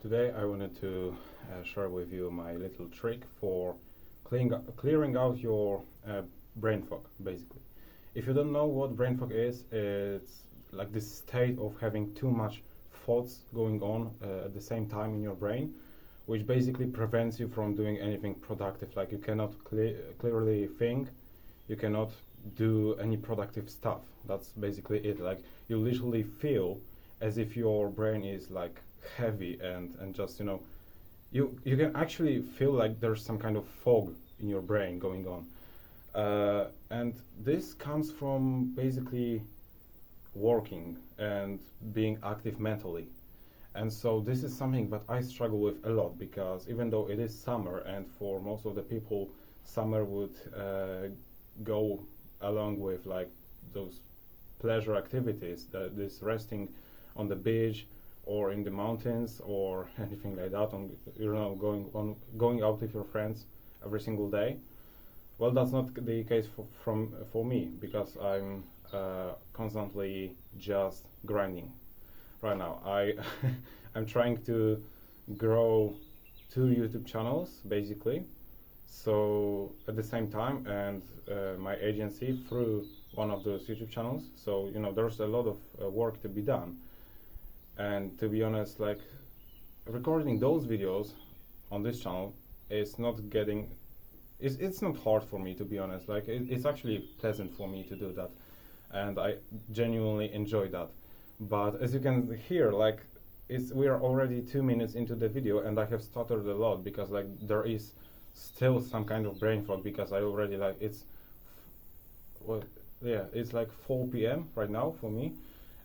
Today I wanted to share with you my little trick for clearing out your brain fog, basically. If you don't know what brain fog is, it's like this state of having too much thoughts going on at the same time in your brain, which basically prevents you from doing anything productive. Like you cannot clearly think, you cannot do any productive stuff. That's basically it. Like you literally feel as if your brain is like heavy and just you can actually feel like there's some kind of fog in your brain going on, and this comes from basically working and being active mentally. And so this is something that I struggle with a lot, because even though it is summer, and for most of the people summer would go along with like those pleasure activities, that is resting on the beach or in the mountains or anything like that, on going out with your friends every single day. Well, that's not the case for me, because I'm constantly just grinding right now. I'm trying to grow 2 YouTube channels basically, so at the same time, and my agency through one of those YouTube channels. So there's a lot of work to be done. And to be honest, like recording those videos on this channel is not getting, it's not hard for me, to be honest. Like it's actually pleasant for me to do that, and I genuinely enjoy that. But as you can hear, like we are already 2 minutes into the video, and I have stuttered a lot because like there is still some kind of brain fog, because I already like it's like 4 p.m. right now for me.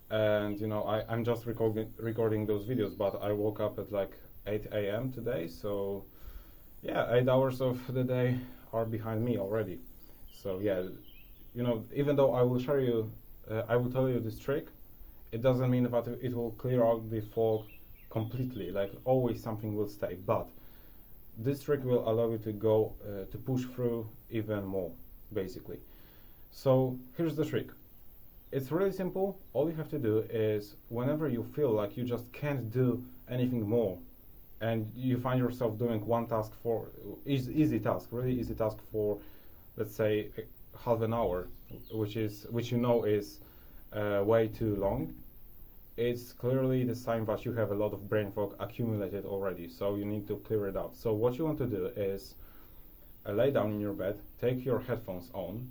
And I'm just recording those videos, but I woke up at like 8 a.m. today, so yeah, 8 hours of the day are behind me already. So yeah, even though I will tell you this trick, it doesn't mean that it will clear out the fog completely. Like always something will stay, but this trick will allow you to go to push through even more, basically. So here's the trick. It's really simple. All you have to do is, whenever you feel like you just can't do anything more, and you find yourself doing one task for really easy task for, let's say, half an hour, which is way too long, it's clearly the sign that you have a lot of brain fog accumulated already. So you need to clear it out. So what you want to do is lay down in your bed, take your headphones on,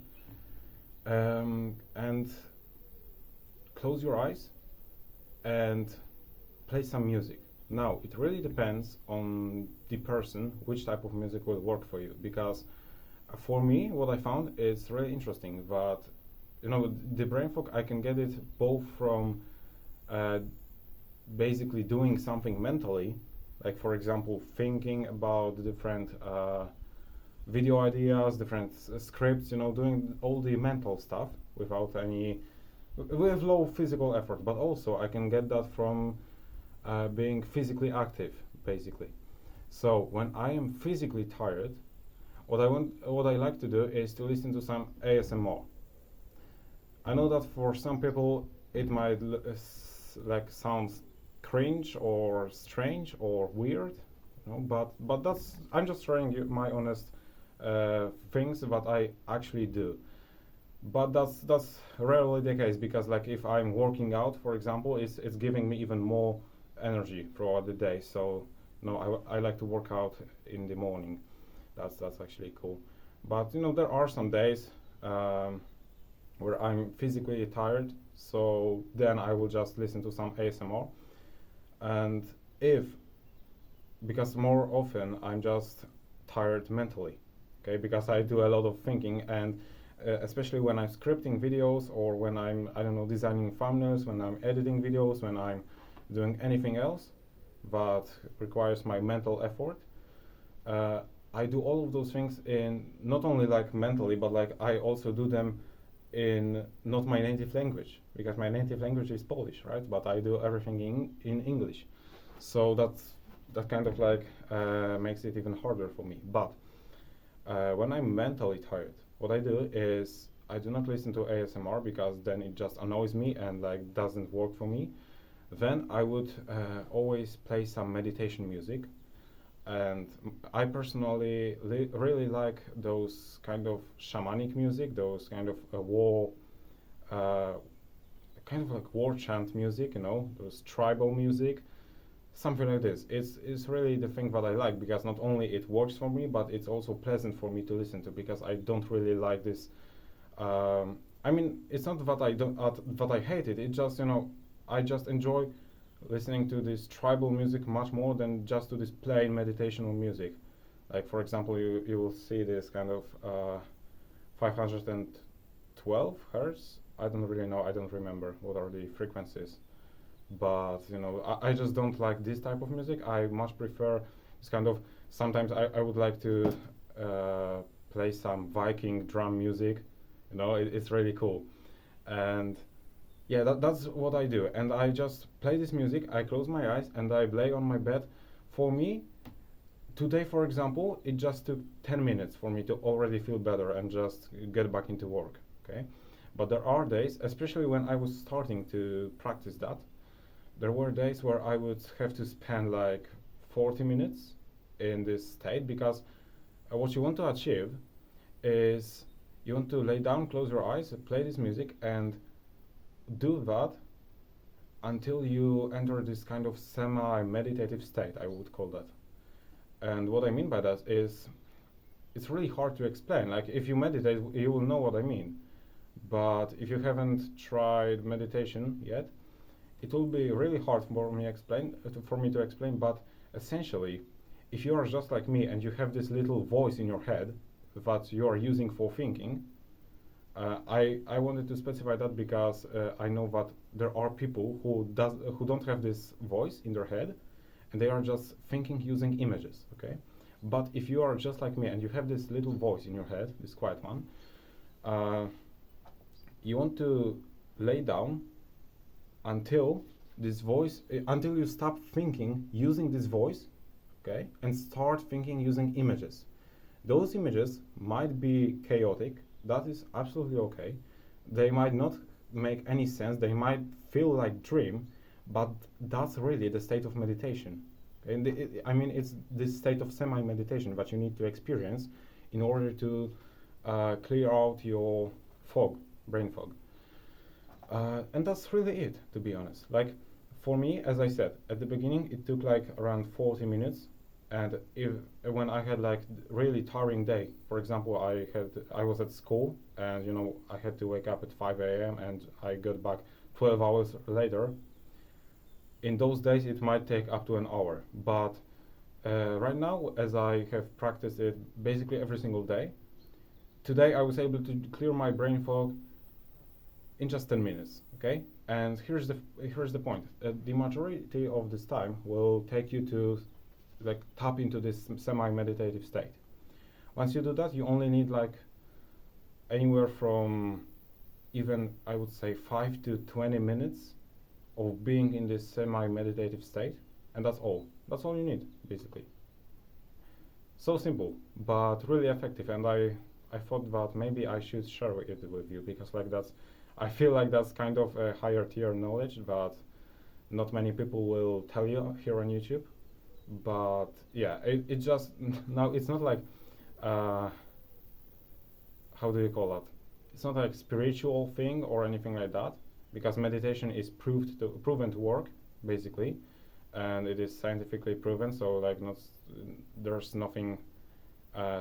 and close your eyes and play some music. Now, it really depends on the person which type of music will work for you, because for me, what I found is really interesting that the brain fog, I can get it both from basically doing something mentally, like for example thinking about different video ideas, different scripts, doing all the mental stuff with low physical effort. But also I can get that from being physically active, basically. So when I am physically tired, what I like to do is to listen to some ASMR. I know that for some people it might like sounds cringe or strange or weird, but I'm just showing you my honest things that I actually do. But that's rarely the case, because like if I'm working out, for example, it's giving me even more energy throughout the day. So I like to work out in the morning. That's actually cool. But there are some days where I'm physically tired, so then I will just listen to some ASMR. And because more often I'm just tired mentally, okay, because I do a lot of thinking, and especially when I'm scripting videos, or when I'm, I don't know, designing thumbnails, when I'm editing videos, when I'm doing anything else that requires my mental effort, I do all of those things in not only like mentally, but like I also do them in not my native language, because my native language is Polish, right? But I do everything in English. So that kind of like makes it even harder for me. But when I'm mentally tired, what I do is I do not listen to ASMR, because then it just annoys me and like doesn't work for me. Then I would always play some meditation music, and I personally really like those kind of shamanic music, those kind of war, kind of like war chant music, you know, those tribal music, something like this. It's really the thing that I like, because not only it works for me, but it's also pleasant for me to listen to, because I don't really like this. I mean, it's not that I don't that I hate it. It's just, you know, I just enjoy listening to this tribal music much more than just to this plain meditational music. Like, for example, you will see this kind of 512 hertz. I don't really know. I don't remember what are the frequencies. But, you know, I just don't like this type of music. I much prefer this kind of. Sometimes I would like to play some Viking drum music. You know, it's really cool. And yeah, that's what I do. And I just play this music, I close my eyes, and I lay on my bed. For me, today, for example, it just took 10 minutes for me to already feel better and just get back into work, okay? But there are days, especially when I was starting to practice that, there were days where I would have to spend like 40 minutes in this state, because what you want to achieve is you want to lay down, close your eyes, play this music, and do that until you enter this kind of semi-meditative state, I would call that. And what I mean by that is, it's really hard to explain. Like, if you meditate, you will know what I mean. But if you haven't tried meditation yet, it will be really hard for me to explain. But essentially, if you are just like me and you have this little voice in your head that you are using for thinking, I wanted to specify that because I know that there are people who don't have this voice in their head, and they are just thinking using images. Okay, but if you are just like me and you have this little voice in your head, this quiet one, you want to lay down until this voice, until you stop thinking using this voice, okay, and start thinking using images. Those images might be chaotic. That is absolutely okay. They might not make any sense. They might feel like dream, but that's really the state of meditation. And I mean, it's this state of semi-meditation that you need to experience in order to clear out your fog, brain fog. And that's really it, to be honest. Like, for me, as I said at the beginning, it took like around 40 minutes. And when I had like really tiring day, for example, I was at school, and you know, I had to wake up at 5 a.m. and I got back 12 hours later. In those days, it might take up to an hour. But right now, as I have practiced it basically every single day, today I was able to clear my brain fog in just 10 minutes. Okay, and here's the point: the majority of this time will take you to like tap into this semi-meditative state. Once you do that, you only need like anywhere from even, I would say, 5 to 20 minutes of being in this semi-meditative state, and that's all. That's all you need, basically. So simple, but really effective. And I thought that maybe I should share it with you, because like I feel like that's kind of a higher tier knowledge that not many people will tell you here on YouTube. But yeah, it just now it's not like how do you call that? It's not like spiritual thing or anything like that, because meditation is proven to work, basically, and it is scientifically proven. So like there's nothing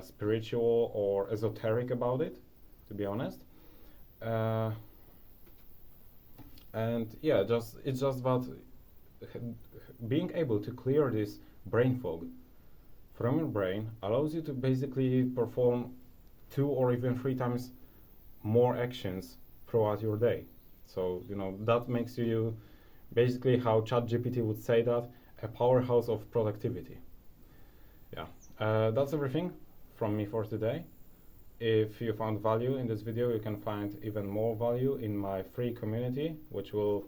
spiritual or esoteric about it, to be honest. And yeah, it's just that being able to clear this brain fog from your brain allows you to basically perform 2 or even 3 times more actions throughout your day. So, you know, that makes you basically, how ChatGPT would say that, a powerhouse of productivity. Yeah, that's everything from me for today. If you found value in this video, you can find even more value in my free community, which you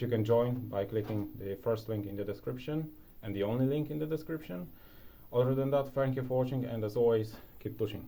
can join by clicking the first link in the description and the only link in the description. Other than that, thank you for watching, and as always, keep pushing.